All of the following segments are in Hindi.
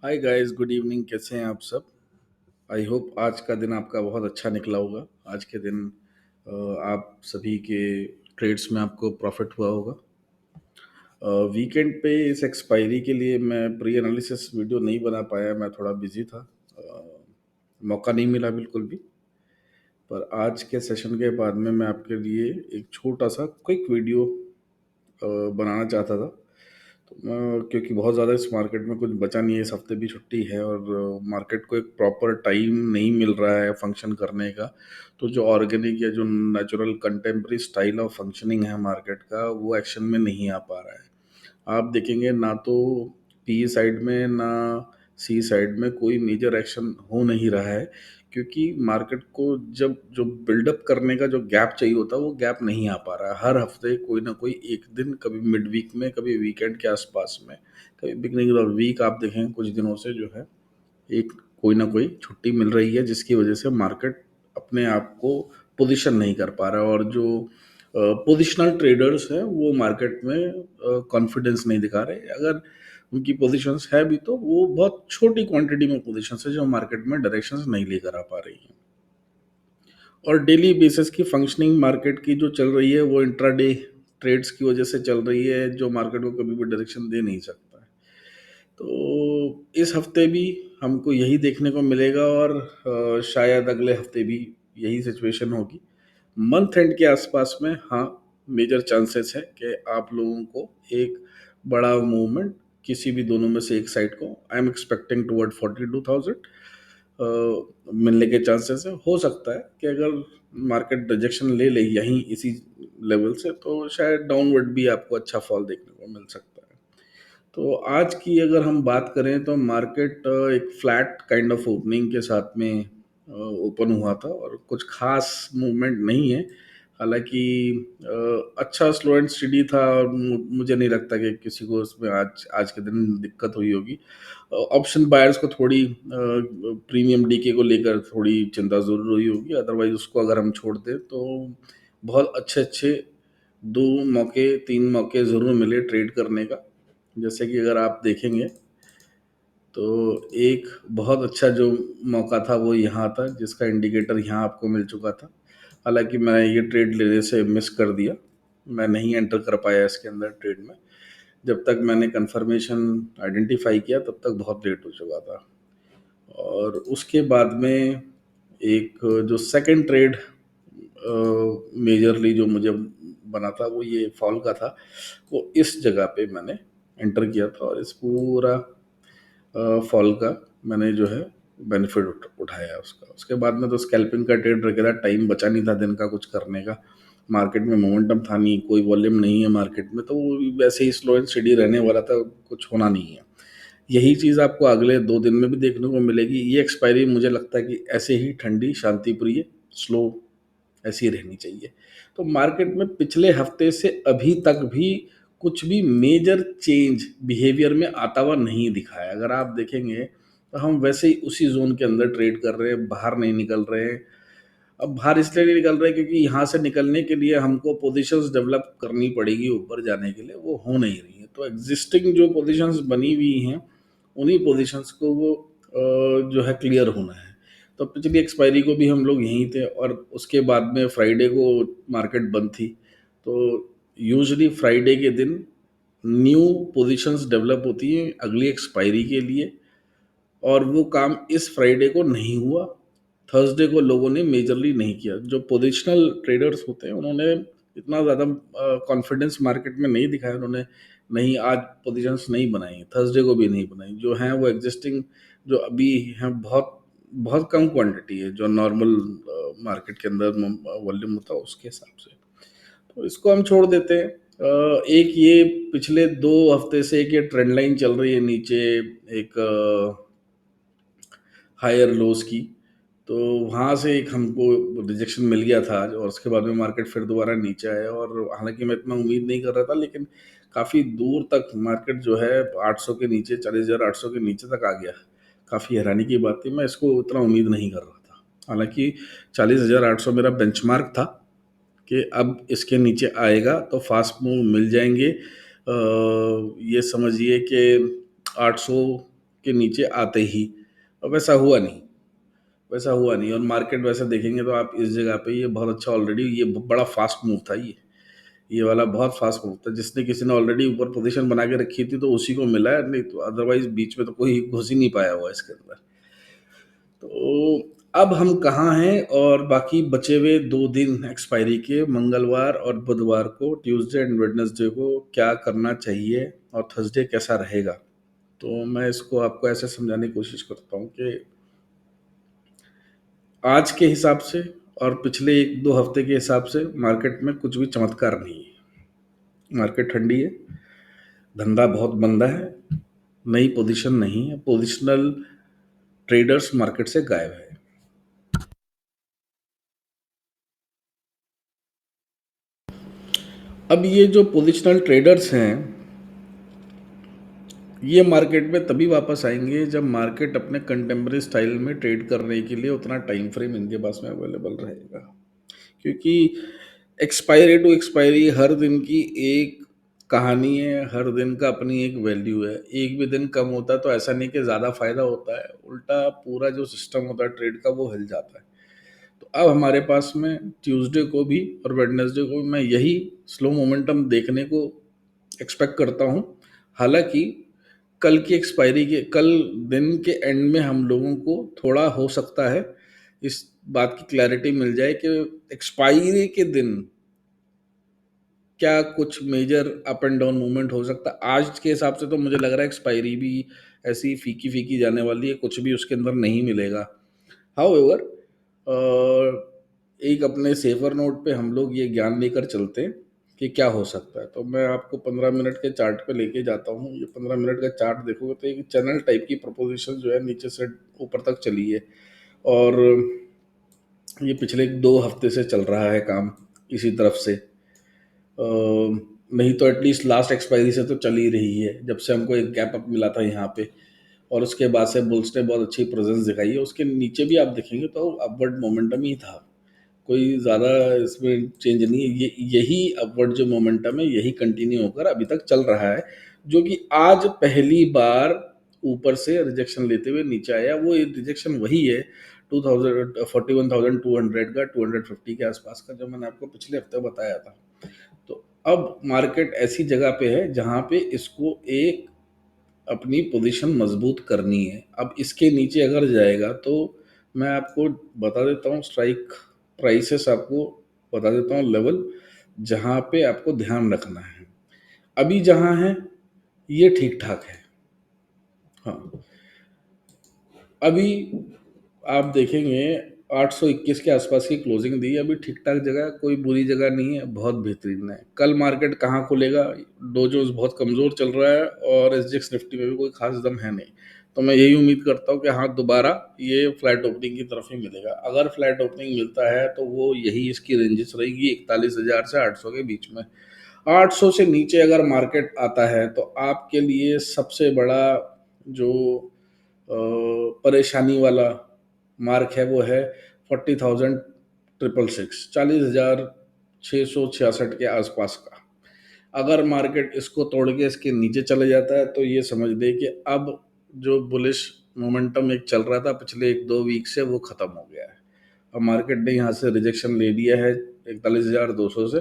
Hi guys, good evening. कैसे हैं आप सब? आई होप आज का दिन आपका बहुत अच्छा निकला होगा। आज के दिन आप सभी के ट्रेड्स में आपको प्रॉफिट हुआ होगा। वीकेंड पे इस एक्सपायरी के लिए मैं प्री एनालिसिस वीडियो नहीं बना पाया, मैं थोड़ा बिजी था। मौका नहीं मिला बिल्कुल भी। पर आज के सेशन के बाद में मैं आपके लिए एक छोटा सा क्विक वीडियो बनाना चाहता था। क्योंकि बहुत ज़्यादा इस मार्केट में कुछ बचा नहीं है, इस हफ्ते भी छुट्टी है और मार्केट को एक प्रॉपर टाइम नहीं मिल रहा है फंक्शन करने का। तो जो ऑर्गेनिक या जो natural contemporary style of functioning है मार्केट का, वो एक्शन में नहीं आ पा रहा है। आप देखेंगे ना तो पी साइड में ना सी साइड में कोई मेजर एक्शन हो नहीं रहा है, क्योंकि मार्केट को जब जो बिल्डअप करने का जो गैप चाहिए होता है वो गैप नहीं आ पा रहा है। हर हफ्ते कोई ना कोई एक दिन, कभी मिड वीक में, कभी वीकेंड के आसपास में, कभी बिगनिंग ऑफ वीक, आप देखें कुछ दिनों से जो है एक कोई ना कोई छुट्टी मिल रही है, जिसकी वजह से मार्केट अपने आप को पोजीशन नहीं कर पा रहा है। और जो पोजिशनल ट्रेडर्स हैं वो मार्केट में कॉन्फिडेंस नहीं दिखा रहे। अगर उनकी पोजीशंस है भी तो वो बहुत छोटी क्वांटिटी में पोजीशंस है जो मार्केट में डायरेक्शंस नहीं लेकर आ पा रही हैं। और डेली बेसिस की फंक्शनिंग मार्केट की जो चल रही है वो इंट्राडे ट्रेड्स की वजह से चल रही है, जो मार्केट को कभी भी डायरेक्शन दे नहीं सकता है। तो इस हफ्ते भी हमको यही देखने को मिलेगा और शायद अगले हफ्ते भी यही सिचुएशन होगी। मंथ एंड के आसपास में हाँ, मेजर चांसेस है कि आप लोगों को एक बड़ा मूवमेंट किसी भी दोनों में से एक साइड को, आई एम एक्सपेक्टिंग टुवर्ड 42,000 मिलने के चांसेस है। हो सकता है कि अगर मार्केट रिजेक्शन ले ले यहीं इसी लेवल से, तो शायद डाउनवर्ड भी आपको अच्छा फॉल देखने को मिल सकता है। तो आज की अगर हम बात करें तो मार्केट एक फ्लैट काइंड ऑफ ओपनिंग के साथ में ओपन हुआ था और कुछ खास मूवमेंट नहीं है। हालांकि अच्छा स्लो एंड स्टडी था और मुझे नहीं लगता कि किसी को उसमें आज आज के दिन दिक्कत हुई होगी। ऑप्शन बायर्स को थोड़ी प्रीमियम डीके को लेकर थोड़ी चिंता ज़रूर हुई होगी, अदरवाइज उसको अगर हम छोड़ दें तो बहुत अच्छे अच्छे दो मौके, तीन मौके ज़रूर मिले ट्रेड करने का। जैसे कि अगर आप देखेंगे तो एक बहुत अच्छा जो मौका था वो यहाँ था, जिसका इंडिकेटर यहाँ आपको मिल चुका था। हालांकि मैंने ये ट्रेड लेने से मिस कर दिया, मैं नहीं एंटर कर पाया इसके अंदर ट्रेड में। जब तक मैंने कंफर्मेशन आइडेंटिफाई किया तब तक बहुत लेट हो चुका था। और उसके बाद में एक जो सेकंड ट्रेड मेजरली जो मुझे बना था वो ये फॉल का था। वो इस जगह पे मैंने एंटर किया था और इस पूरा फॉल का मैंने जो है बेनिफिट उठाया उसका। उसके बाद में तो स्कैल्पिंग का ट्रेड रखा था, टाइम बचा नहीं था दिन का कुछ करने का। मार्केट में मोमेंटम था नहीं, कोई वॉल्यूम नहीं है मार्केट में, तो वो वैसे ही स्लो एंड स्टडी रहने वाला था, कुछ होना नहीं है। यही चीज़ आपको अगले 2 दिन में भी देखने को मिलेगी। ये एक्सपायरी मुझे लगता है कि ऐसे ही ठंडी, शांतिप्रिय, स्लो ऐसी रहनी चाहिए। तो मार्केट में पिछले हफ्ते से अभी तक भी कुछ भी मेजर चेंज बिहेवियर में आता हुआ नहीं दिखा है। अगर आप देखेंगे तो हम वैसे ही उसी जोन के अंदर ट्रेड कर रहे हैं, बाहर नहीं निकल रहे हैं। अब बाहर इसलिए नहीं निकल रहे क्योंकि यहाँ से निकलने के लिए हमको पोजीशंस डेवलप करनी पड़ेगी ऊपर जाने के लिए, वो हो नहीं रही है। तो एग्जिस्टिंग जो पोजीशंस बनी हुई हैं उन्हीं पोजीशंस को वो जो है क्लियर होना है। तो पिछली एक्सपायरी को भी हम लोग यहीं थे और उसके बाद में फ्राइडे को मार्केट बंद थी। तो यूजुअली फ्राइडे के दिन न्यू पोजीशंस डेवलप होती हैं अगली एक्सपायरी के लिए, और वो काम इस फ्राइडे को नहीं हुआ। थर्सडे को लोगों ने मेजरली नहीं किया। जो पोजिशनल ट्रेडर्स होते हैं उन्होंने इतना ज़्यादा कॉन्फिडेंस मार्केट में नहीं दिखाया। उन्होंने नहीं, आज पोजीशंस नहीं बनाई, थर्सडे को भी नहीं बनाई। जो हैं वो एग्जिस्टिंग जो अभी हैं, बहुत बहुत कम क्वांटिटी है जो नॉर्मल मार्केट के अंदर वॉल्यूम होता है उसके हिसाब से। तो इसको हम छोड़ देते हैं। एक ये पिछले 2 हफ्ते से एक ये ट्रेंड लाइन चल रही है नीचे, एक हायर लोस की। तो वहाँ से एक हमको रिजेक्शन मिल गया था और उसके बाद में मार्केट फिर दोबारा नीचे आया। और हालांकि मैं इतना उम्मीद नहीं कर रहा था, लेकिन काफ़ी दूर तक मार्केट जो है 800 के नीचे, 40,800 के नीचे तक आ गया। काफ़ी हैरानी की बात थी, मैं इसको उतना उम्मीद नहीं कर रहा था। हालांकि 40,800 मेरा बेंचमार्क था कि अब इसके नीचे आएगा तो फास्ट मूव मिल जाएंगे। ये समझिए कि 800 के नीचे आते ही, और वैसा हुआ नहीं, वैसा हुआ नहीं। और मार्केट वैसे देखेंगे तो आप इस जगह पे, ये बहुत अच्छा ऑलरेडी, ये बड़ा फास्ट मूव था ये वाला बहुत फास्ट मूव था। जिसने किसी ने ऑलरेडी ऊपर पोजीशन बना के रखी थी तो उसी को मिला है, नहीं तो अदरवाइज बीच में तो कोई घुस ही नहीं पाया हुआ इसके अंदर। तो अब हम कहाँ हैं, और बाकी बचे हुए 2 दिन एक्सपायरी के, मंगलवार और बुधवार को, ट्यूसडे एंड वेडनेसडे को क्या करना चाहिए, और थर्सडे कैसा रहेगा। तो मैं इसको आपको ऐसे समझाने की कोशिश करता हूँ कि आज के हिसाब से और पिछले 1-2 हफ्ते के हिसाब से मार्केट में कुछ भी चमत्कार नहीं है। मार्केट ठंडी है, धंधा बहुत मंदा है, नई पोजीशन नहीं है, पोजिशनल ट्रेडर्स मार्केट से गायब है। अब ये जो पोजिशनल ट्रेडर्स हैं, ये मार्केट में तभी वापस आएंगे जब मार्केट अपने कंटेम्प्रेरी स्टाइल में ट्रेड करने के लिए उतना टाइम फ्रेम इनके पास में अवेलेबल रहेगा। क्योंकि एक्सपायरी टू एक्सपायरी हर दिन की एक कहानी है, हर दिन का अपनी एक वैल्यू है। एक भी दिन कम होता है तो ऐसा नहीं कि ज़्यादा फायदा होता है, उल्टा पूरा जो सिस्टम होता है ट्रेड का वो हिल जाता है। तो अब हमारे पास में ट्यूसडे को भी और वेडनेसडे को भी मैं यही स्लो मोमेंटम देखने को एक्सपेक्ट करता हूँ। हालांकि कल की एक्सपायरी के, कल दिन के एंड में हम लोगों को थोड़ा हो सकता है इस बात की क्लैरिटी मिल जाए कि एक्सपायरी के दिन क्या कुछ major up and down movement हो सकता है। आज के हिसाब से तो मुझे लग रहा है एक्सपायरी भी ऐसी फीकी फीकी जाने वाली है, कुछ भी उसके अंदर नहीं मिलेगा। हाउएवर, एक अपने सेफर नोट पे हम लोग ये ज्ञान लेकर चलते हैं कि क्या हो सकता है। तो मैं आपको 15 मिनट के चार्ट पे लेके जाता हूँ। ये 15 मिनट का चार्ट देखोगे तो एक चैनल टाइप की प्रोपोजिशन जो है नीचे से ऊपर तक चली है, और ये पिछले 2 हफ्ते से चल रहा है काम इसी तरफ से। नहीं तो एटलीस्ट लास्ट एक्सपायरी से तो चल ही रही है, जब से हमको एक गैप अप मिला था यहाँ पे, और उसके बाद से बुल्स ने बहुत अच्छी प्रेजेंस दिखाई है। उसके नीचे भी आप देखेंगे तो अपवर्ड मोमेंटम ही था, कोई ज़्यादा इसमें चेंज नहीं है। यही अपवर्ड जो मोमेंटम है यही कंटिन्यू होकर अभी तक चल रहा है, जो कि आज पहली बार ऊपर से रिजेक्शन लेते हुए नीचे आया। वो रिजेक्शन वही है 41,200 का, 250 के आसपास का, जो मैंने आपको पिछले हफ्ते बताया था। तो अब मार्केट ऐसी जगह पे है जहाँ पे इसको एक अपनी पोजीशन मजबूत करनी है। अब इसके नीचे अगर जाएगा तो मैं आपको बता देता हूँ स्ट्राइक प्राइसेस, आपको बता देता हूँ लेवल जहाँ पे आपको ध्यान रखना है। अभी जहाँ है ये ठीक ठाक है। हाँ, अभी आप देखेंगे 821 के आसपास की क्लोजिंग दी है, अभी ठीक ठाक जगह है, कोई बुरी जगह नहीं है, बहुत बेहतरीन है। कल मार्केट कहाँ खुलेगा, डो जोन्स बहुत कमज़ोर चल रहा है और एसजीएक्स निफ्टी में भी कोई खास दम है नहीं। तो मैं यही उम्मीद करता हूँ कि हाँ, दोबारा ये फ्लैट ओपनिंग की तरफ ही मिलेगा। अगर फ्लैट ओपनिंग मिलता है तो वो यही इसकी रेंजेस रहेगी 41,000 से 800 के बीच में। 800 से नीचे अगर मार्केट आता है तो आपके लिए सबसे बड़ा जो परेशानी वाला मार्क है वो है 40,666, 40,666 के आसपास का। अगर मार्केट इसको तोड़ के इसके नीचे चले जाता है तो ये समझ ले कि अब जो बुलिश मोमेंटम एक चल रहा था पिछले 1-2 वीक से वो खत्म हो गया है। अब मार्केट ने यहाँ से रिजेक्शन ले लिया है 41,200 से,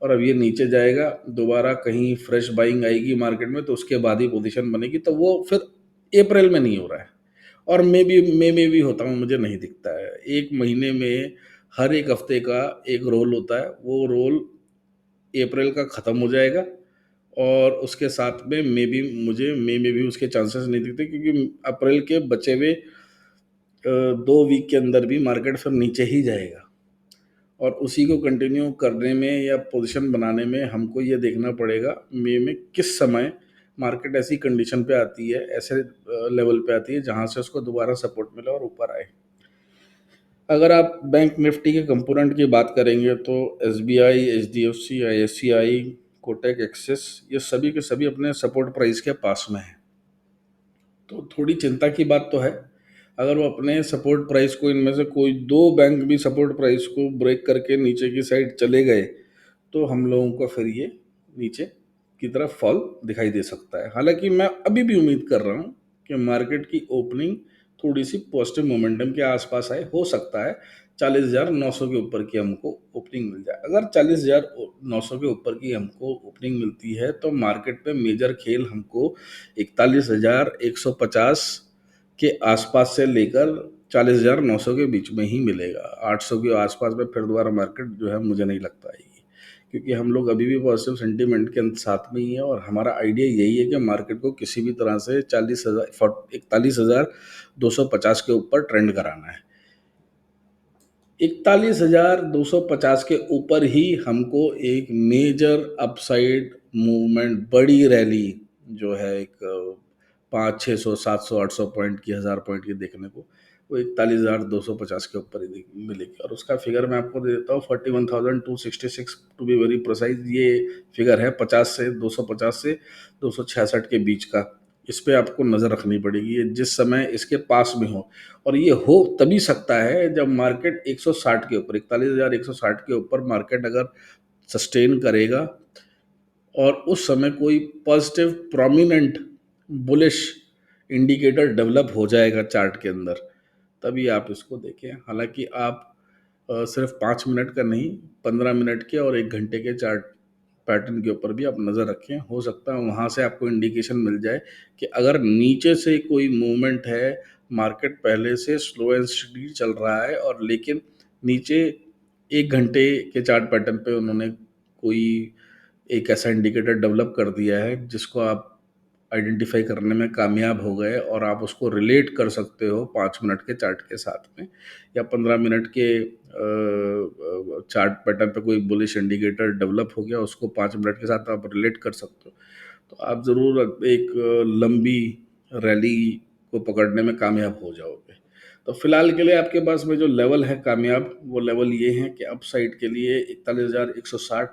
और अब ये नीचे जाएगा, दोबारा कहीं फ्रेश बाइंग आएगी मार्केट में तो उसके बाद ही पोजीशन बनेगी। तो वो फिर अप्रैल में नहीं हो रहा है, और मे में भी होता हूँ मुझे नहीं दिखता है। एक महीने में हर एक हफ्ते का एक रोल होता है, वो रोल अप्रैल का ख़त्म हो जाएगा, और उसके साथ में मुझे मई में भी उसके चांसेस नहीं दिखते, क्योंकि अप्रैल के बचे हुए 2 वीक के अंदर भी मार्केट फिर नीचे ही जाएगा। और उसी को कंटिन्यू करने में या पोजीशन बनाने में हमको ये देखना पड़ेगा मई में किस समय मार्केट ऐसी कंडीशन पे आती है, ऐसे लेवल पे आती है जहाँ से उसको दोबारा सपोर्ट मिले और ऊपर आए। अगर आप बैंक निफ्टी के कंपोनेंट की बात करेंगे तो एसबीआई, एचडीएफसी, आईएससीआई, कोटक, एक्सिस, ये सभी के सभी अपने सपोर्ट प्राइस के पास में हैं। तो थोड़ी चिंता की बात तो है। अगर वो अपने सपोर्ट प्राइस को, इनमें से कोई 2 बैंक भी सपोर्ट प्राइस को ब्रेक करके नीचे की साइड चले गए तो हम लोगों को फिर ये नीचे की तरफ फॉल दिखाई दे सकता है। हालांकि मैं अभी भी उम्मीद कर रहा हूँ कि मार्केट की ओपनिंग थोड़ी-सी पॉजिटिव मोमेंटम के आसपास आए, हो सकता है 40,900 के ऊपर की हमको ओपनिंग मिल जाए। अगर 40,900 के ऊपर की हमको ओपनिंग मिलती है तो मार्केट में मेजर खेल हमको 41,150 के आसपास से लेकर 40,900 के बीच में ही मिलेगा। 800 के आसपास में फिर दोबारा मार्केट जो है मुझे नहीं लगता आएगी, क्योंकि हम लोग अभी भी पॉजिटिव सेंटीमेंट के साथ में ही है, और हमारा आइडिया यही है कि मार्केट को किसी भी तरह से 41,250 के ऊपर ट्रेंड कराना है। 41,250 के ऊपर ही हमको एक मेजर अपसाइड मूवमेंट, बड़ी रैली जो है एक 500, 600, 700, 800 पॉइंट की, 1000 पॉइंट की देखने को, वो 41,250 के ऊपर ही मिलेगी। और उसका फिगर मैं आपको दे देता हूँ, 41,266 टू बी वेरी प्रोसाइज। ये फिगर है 250 से 266 के बीच का। इस पे आपको नज़र रखनी पड़ेगी, ये जिस समय इसके पास में हो। और ये हो तभी सकता है जब मार्केट 160 के ऊपर, 41,160 के ऊपर मार्केट अगर सस्टेन करेगा और उस समय कोई positive prominent bullish indicator develop हो जाएगा चार्ट के अंदर, तभी आप इसको देखें। हालांकि आप सिर्फ 5 मिनट का नहीं, 15 मिनट के और 1 घंटे के चार्ट पैटर्न के ऊपर भी आप नज़र रखें। हो सकता है वहाँ से आपको इंडिकेशन मिल जाए कि अगर नीचे से कोई मूवमेंट है, मार्केट पहले से स्लो एंड स्टडी चल रहा है, और लेकिन नीचे 1 घंटे के चार्ट पैटर्न पे उन्होंने कोई एक ऐसा इंडिकेटर डेवलप कर दिया है जिसको आप आइडेंटिफाई करने में कामयाब हो गए, और आप उसको रिलेट कर सकते हो 5 मिनट के चार्ट के साथ में, या 15 मिनट के चार्ट पैटर्न पे कोई बुलिश इंडिकेटर डेवलप हो गया, उसको 5 मिनट के साथ आप रिलेट कर सकते हो, तो आप ज़रूर एक लंबी रैली को पकड़ने में कामयाब हो जाओगे। तो फिलहाल के लिए आपके पास में जो लेवल है कामयाब, वो लेवल ये है कि अप साइड के लिए 41,160,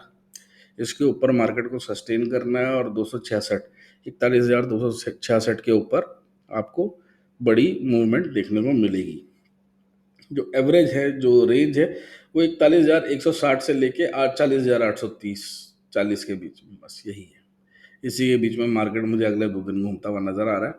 इसके ऊपर मार्केट को सस्टेन करना है, और 266, 41,266 के ऊपर आपको बड़ी मूवमेंट देखने को मिलेगी। जो एवरेज है, जो रेंज है, वो 41,160 से लेके 40,830, 40 के बीच में, बस यही है। इसी के बीच में मार्केट मुझे अगले 2 दिन घूमता हुआ नजर आ रहा है,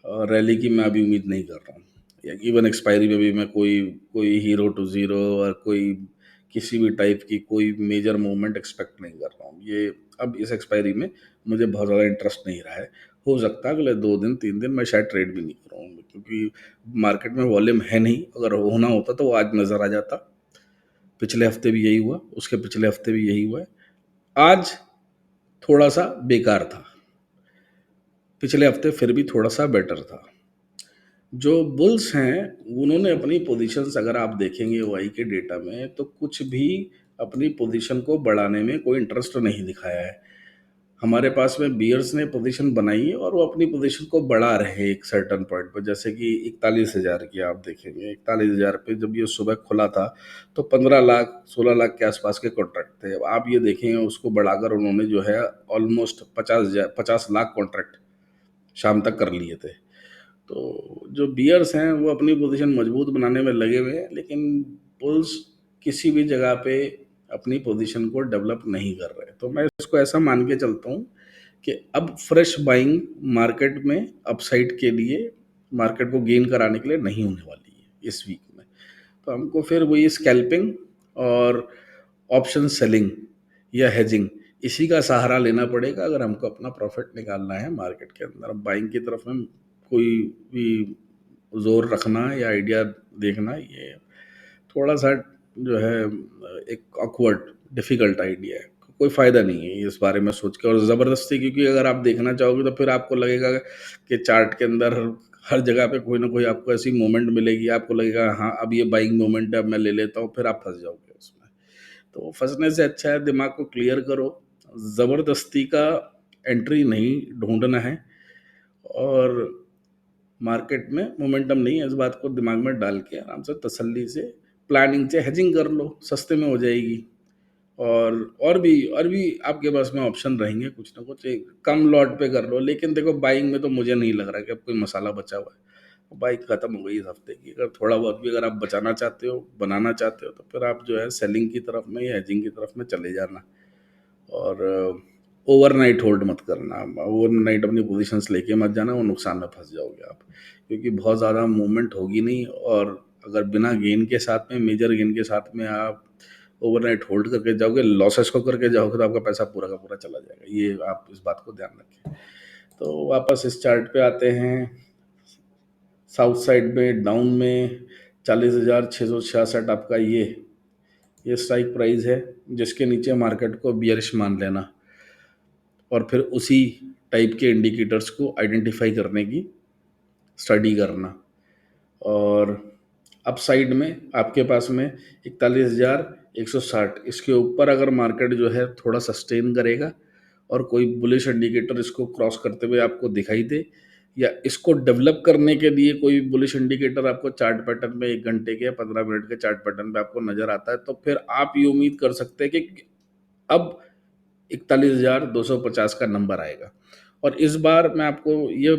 और रैली की मैं अभी उम्मीद नहीं कर रहा हूँ, या इवन एक्सपायरी में भी मैं कोई कोई हीरो टू जीरो और कोई किसी भी टाइप की कोई मेजर मूवमेंट एक्सपेक्ट नहीं कर रहा हूँ। ये अब इस एक्सपायरी में मुझे बहुत ज़्यादा इंटरेस्ट नहीं रहा है। हो सकता है अगले 2 दिन 3 दिन मैं शायद ट्रेड भी नहीं करूँगा, क्योंकि मार्केट में वॉल्यूम है नहीं। अगर होना होता तो वो आज नज़र आ जाता। पिछले हफ्ते भी यही हुआ, उसके पिछले हफ्ते भी यही हुआ है। आज थोड़ा सा बेकार था, पिछले हफ्ते फिर भी थोड़ा सा बेटर था। जो बुल्स हैं उन्होंने अपनी पोजीशंस, अगर आप देखेंगे ओआई के डेटा में, तो कुछ भी अपनी पोजीशन को बढ़ाने में कोई इंटरेस्ट नहीं दिखाया है। हमारे पास में बियर्स ने पोजीशन बनाई है और वो अपनी पोजीशन को बढ़ा रहे हैं एक सर्टन पॉइंट पर, जैसे कि 41,000 की आप देखेंगे, 41,000 पे जब ये सुबह खुला था तो 15 लाख 16 लाख के आसपास के कॉन्ट्रैक्ट थे। अब आप ये देखेंगे उसको बढ़ाकर उन्होंने जो है ऑलमोस्ट 50 लाख कॉन्ट्रैक्ट शाम तक कर लिए थे। तो जो बियर्स हैं वो अपनी पोजीशन मजबूत बनाने में लगे हुए हैं, लेकिन बुल्स किसी भी जगह पे अपनी पोजीशन को डेवलप नहीं कर रहे। तो मैं इसको ऐसा मान के चलता हूँ कि अब फ्रेश बाइंग मार्केट में अपसाइड के लिए, मार्केट को गेन कराने के लिए नहीं होने वाली है इस वीक में। तो हमको फिर वही स्कैल्पिंग और ऑप्शन सेलिंग या हेजिंग, इसी का सहारा लेना पड़ेगा अगर हमको अपना प्रॉफिट निकालना है मार्केट के अंदर। बाइंग की तरफ में कोई भी जोर रखना या आइडिया देखना, ये थोड़ा सा जो है एक ऑकवर्ड डिफिकल्ट आइडिया है। कोई फ़ायदा नहीं है इस बारे में सोच के और ज़बरदस्ती, क्योंकि अगर आप देखना चाहोगे तो फिर आपको लगेगा कि चार्ट के अंदर हर जगह पे कोई ना कोई आपको ऐसी मोमेंट मिलेगी, आपको लगेगा हाँ अब ये बाइंग मोमेंट है, अब मैं ले लेता हूँ, फिर आप फंस जाओगे उसमें। तो फंसने से अच्छा है दिमाग को क्लियर करो, ज़बरदस्ती का एंट्री नहीं ढूंढना है, और मार्केट में मोमेंटम नहीं है, इस बात को दिमाग में डाल के आराम से तसल्ली से प्लानिंग से हेजिंग कर लो, सस्ते में हो जाएगी। और भी आपके पास में ऑप्शन रहेंगे, कुछ ना कुछ एक कम लॉट पे कर लो। लेकिन देखो बाइंग में तो मुझे नहीं लग रहा कि अब कोई मसाला बचा हुआ है, बाइक खत्म हो गई इस हफ्ते की। अगर थोड़ा बहुत भी अगर आप बचाना चाहते हो, बनाना चाहते हो, तो फिर आप जो है सेलिंग की तरफ में या हेजिंग की तरफ में चले जाना। और ओवरनाइट होल्ड मत करना, ओवरनाइट अपनी पोजीशंस लेके मत जाना, वो नुकसान में फंस जाओगे आप, क्योंकि बहुत ज़्यादा मूवमेंट होगी नहीं। और अगर बिना गेन के साथ में, मेजर गेन के साथ में आप ओवरनाइट होल्ड करके जाओगे, लॉसेस को करके जाओगे, तो आपका पैसा पूरा का पूरा चला जाएगा। ये आप इस बात को ध्यान रखें। तो वापस इस चार्ट पे आते हैं। साउथ साइड में डाउन में 40,666 आपका ये स्ट्राइक प्राइस है, जिसके नीचे मार्केट को बियरिश मान लेना और फिर उसी टाइप के इंडिकेटर्स को आइडेंटिफाई करने की स्टडी करना। और अप साइड में आपके पास में 41,160, इसके ऊपर अगर मार्केट जो है थोड़ा सस्टेन करेगा और कोई बुलिश इंडिकेटर इसको क्रॉस करते हुए आपको दिखाई दे, या इसको डेवलप करने के लिए कोई बुलिश इंडिकेटर आपको चार्ट पैटर्न में 1 घंटे के या 15 मिनट के चार्ट पैटर्न पे आपको नजर आता है, तो फिर आप ये उम्मीद कर सकते हैं कि अब 41,250 का नंबर आएगा। और इस बार मैं आपको ये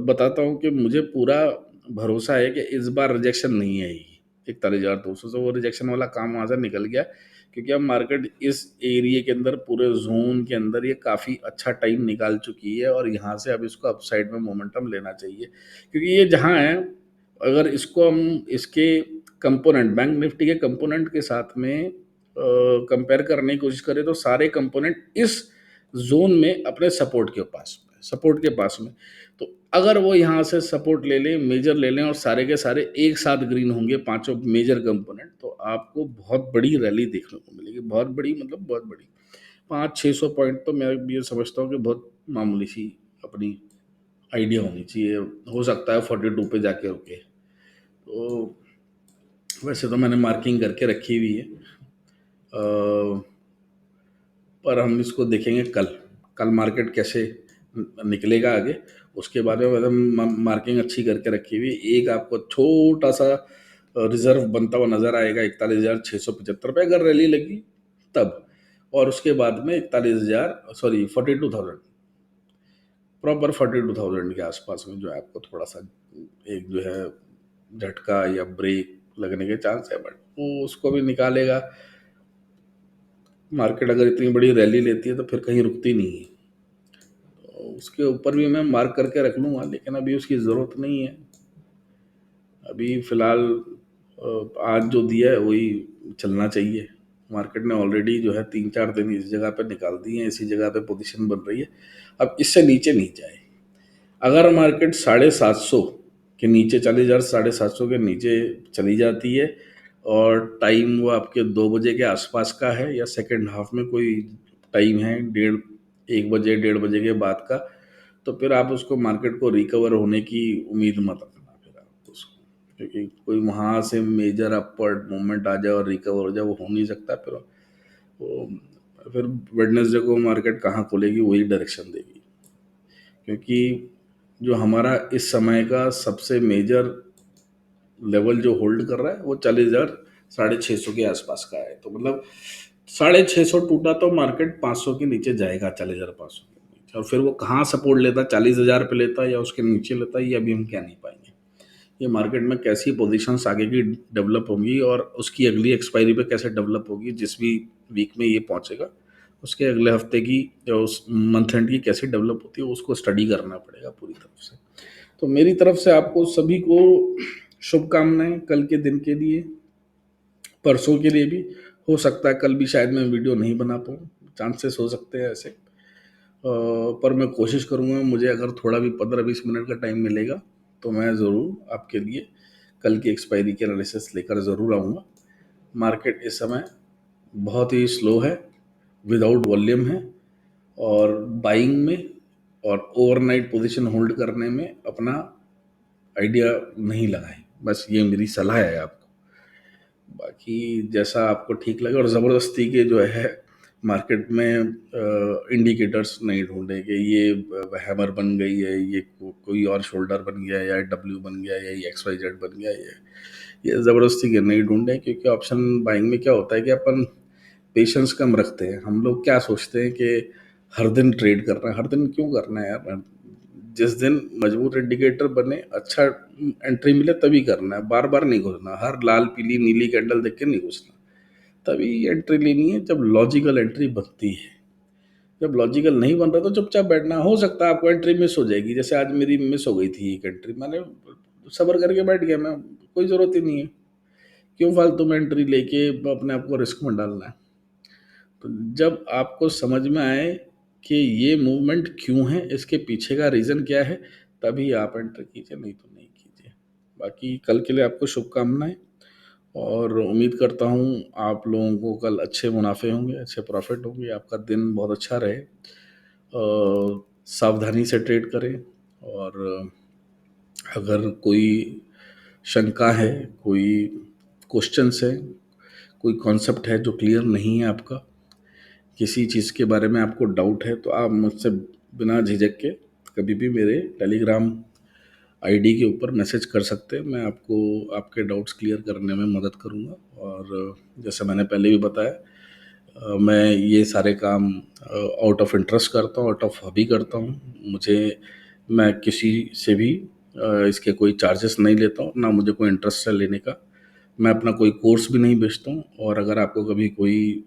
बताता हूँ कि मुझे पूरा भरोसा है कि इस बार रिजेक्शन नहीं आएगी 41,200 से। वो रिजेक्शन वाला काम वहाँ से निकल गया, क्योंकि अब मार्केट इस एरिया के अंदर, पूरे जोन के अंदर ये काफ़ी अच्छा टाइम निकाल चुकी है, और यहाँ से अब इसको अपसाइड में मोमेंटम लेना चाहिए। क्योंकि ये जहाँ है, अगर इसको हम इसके कंपोनेंट, बैंक निफ्टी के कंपोनेंट के साथ में कंपेयर करने की कोशिश करें, तो सारे कंपोनेंट इस जोन में अपने सपोर्ट के पास में। तो अगर वो यहाँ से सपोर्ट ले लें, मेजर ले लें, और सारे के सारे एक साथ ग्रीन होंगे, पांचों मेजर कंपोनेंट, तो आपको बहुत बड़ी रैली देखने को मिलेगी। बहुत बड़ी मतलब बहुत बड़ी, 500-600 पॉइंट तो मैं ये समझता हूँ कि बहुत मामूली सी अपनी आइडिया होनी चाहिए। हो सकता है 42 पे जाके रुके। तो वैसे तो मैंने मार्किंग करके रखी हुई है, पर हम इसको देखेंगे कल। कल मार्केट कैसे निकलेगा आगे, उसके बारे में मतलब मार्किंग अच्छी करके रखी हुई। एक आपको छोटा सा रिजर्व बनता हुआ नजर आएगा 41,675 पे, अगर रैली लगी तब। और उसके बाद में 42,000 प्रॉपर 42,000 के आसपास में जो है आपको थोड़ा सा एक जो है झटका या ब्रेक लगने के चांस है, बट वो उसको भी निकालेगा। मार्केट अगर इतनी बड़ी रैली लेती है तो फिर कहीं रुकती नहीं है। तो उसके ऊपर भी मैं मार्क करके रख लूँगा, लेकिन अभी उसकी ज़रूरत नहीं है। अभी फ़िलहाल आज जो दिया है वही चलना चाहिए। मार्केट ने ऑलरेडी जो है 3-4 दिन इस जगह पे निकाल दिए हैं, इसी जगह पे पोजीशन बन रही है। अब इससे नीचे नहीं जाए। अगर मार्केट 750 के नीचे, 40,750 के नीचे चली जाती है, और टाइम वो आपके 2 बजे के आसपास का है, या सेकेंड हाफ में कोई टाइम है 1 बजे 1:30 बजे के बाद का, तो फिर आप उसको, मार्केट को रिकवर होने की उम्मीद मत रखना फिर आप उसको, क्योंकि कोई वहाँ से मेजर अपवर्ड मूवमेंट आ जाए और रिकवर हो जाए, वो हो नहीं सकता। वो फिर वेडनेसडे को मार्केट कहाँ खुलेगी वही डायरेक्शन देगी, क्योंकि जो हमारा इस समय का सबसे मेजर लेवल जो होल्ड कर रहा है वो 40,650 के आसपास का है। तो मतलब 650 टूटा तो मार्केट 500 के नीचे जाएगा, 40,500 के नीचे। और फिर वो कहाँ सपोर्ट लेता, 40,000 पे लेता है या उसके नीचे लेता है, ये अभी हम कह नहीं पाएंगे। ये मार्केट में कैसी पोजीशंस आगे की डेवलप होंगी, और उसकी अगली एक्सपायरी पे कैसे डेवलप होगी, जिस भी वीक में ये पहुंचेगा, उसके अगले हफ्ते की या उस मंथ एंड की कैसे डेवलप होती है, उसको स्टडी करना पड़ेगा पूरी तरफ से। तो मेरी तरफ से आपको सभी को शुभकामनाएं कल के दिन के लिए, परसों के लिए भी। हो सकता है कल भी शायद मैं वीडियो नहीं बना पाऊँ, चांसेस हो सकते हैं ऐसे। पर मैं कोशिश करूँगा, मुझे अगर थोड़ा भी 15-20 मिनट का टाइम मिलेगा तो मैं ज़रूर आपके लिए कल की एक्सपायरी के एनालिसिस लेकर ज़रूर आऊँगा। मार्केट इस समय बहुत ही स्लो है, विदाउट वॉल्यूम है, और बाइंग में और ओवरनाइट पोजीशन होल्ड करने में अपना आइडिया नहीं लगाएं। बस ये मेरी सलाह है आपको। बाकी जैसा आपको ठीक लगे, और ज़बरदस्ती के जो है मार्केट में इंडिकेटर्स नहीं ढूंढे कि ये हैमर बन गई है, ये कोई और शोल्डर बन गया है, या डब्ल्यू बन गया है, या XYZ बन गया है। ये ज़बरदस्ती के नहीं ढूंढे, क्योंकि ऑप्शन बाइंग में क्या होता है कि अपन पेशेंस कम रखते हैं। हम लोग क्या सोचते हैं कि हर दिन ट्रेड करना है। हर दिन क्यों करना है यार? जिस दिन मजबूत इंडिकेटर बने, अच्छा एंट्री मिले, तभी करना है। बार बार नहीं घुसना, हर लाल पीली नीली कैंडल देख के नहीं घुसना। तभी एंट्री लेनी है जब लॉजिकल एंट्री बनती है। जब लॉजिकल नहीं बन रहा तो चुपचाप बैठना। हो सकता है आपको एंट्री मिस हो जाएगी, जैसे आज मेरी मिस हो गई थी एक एंट्री, मैंने सबर करके बैठ गया मैं, कोई ज़रूरत ही नहीं है, क्यों फालतू में एंट्री लेके अपने आप को रिस्क में डालना है। तो जब आपको समझ में आए कि ये मूवमेंट क्यों है, इसके पीछे का रीज़न क्या है, तभी आप एंटर कीजिए, नहीं तो नहीं कीजिए। बाकी कल के लिए आपको शुभकामनाएं, और उम्मीद करता हूँ आप लोगों को कल अच्छे मुनाफे होंगे, अच्छे प्रॉफिट होंगे, आपका दिन बहुत अच्छा रहे। सावधानी से ट्रेड करें, और अगर कोई शंका है, कोई क्वेश्चंस है, कोई कॉन्सेप्ट है जो क्लियर नहीं है आपका, किसी चीज़ के बारे में आपको डाउट है, तो आप मुझसे बिना झिझक के कभी भी मेरे टेलीग्राम आईडी के ऊपर मैसेज कर सकते हैं। मैं आपको आपके डाउट्स क्लियर करने में मदद करूंगा। और जैसे मैंने पहले भी बताया, मैं ये सारे काम आउट ऑफ इंटरेस्ट करता हूँ, आउट ऑफ हॉबी करता हूँ। मैं किसी से भी इसके कोई चार्जेस नहीं लेता हूँ, ना मुझे कोई इंटरेस्ट है लेने का। मैं अपना कोई कोर्स भी नहीं बेचता हूँ, और अगर आपको कभी कोई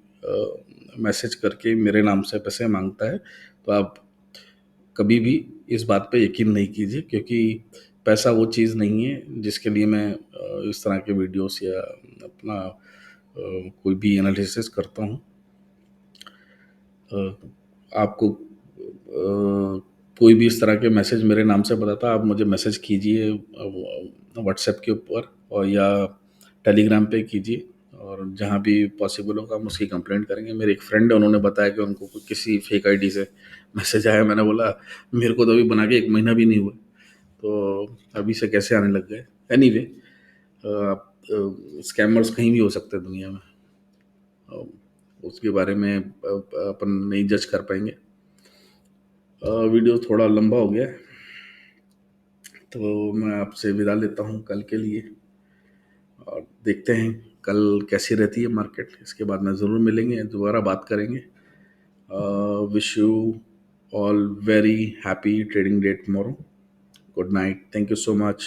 मैसेज करके मेरे नाम से पैसे मांगता है, तो आप कभी भी इस बात पे यकीन नहीं कीजिए, क्योंकि पैसा वो चीज़ नहीं है जिसके लिए मैं इस तरह के वीडियोस या अपना कोई भी एनालिसिस करता हूँ। अ, आपको कोई भी इस तरह के मैसेज मेरे नाम से बताता है, आप मुझे मैसेज कीजिए व्हाट्सएप के ऊपर, और या टेलीग्राम पे कीजिए, और जहाँ भी पॉसिबल होगा हम उसकी कंप्लेंट करेंगे। मेरे एक फ्रेंड है, उन्होंने बताया कि उनको किसी फेक आईडी से मैसेज आया। मैंने बोला मेरे को तो अभी बना के 1 महीना भी नहीं हुआ, तो अभी से कैसे आने लग गए। एनीवे, आप स्कैमर्स कहीं भी हो सकते हैं दुनिया में, अ, उसके बारे में अपन नहीं जज कर पाएंगे। वीडियो थोड़ा लंबा हो गया है, तो मैं आपसे विदा लेता हूँ कल के लिए, और देखते हैं कल कैसी रहती है मार्केट। इसके बाद में ज़रूर मिलेंगे, दोबारा बात करेंगे। Wish you all very happy trading day tomorrow. Good night, thank you so much.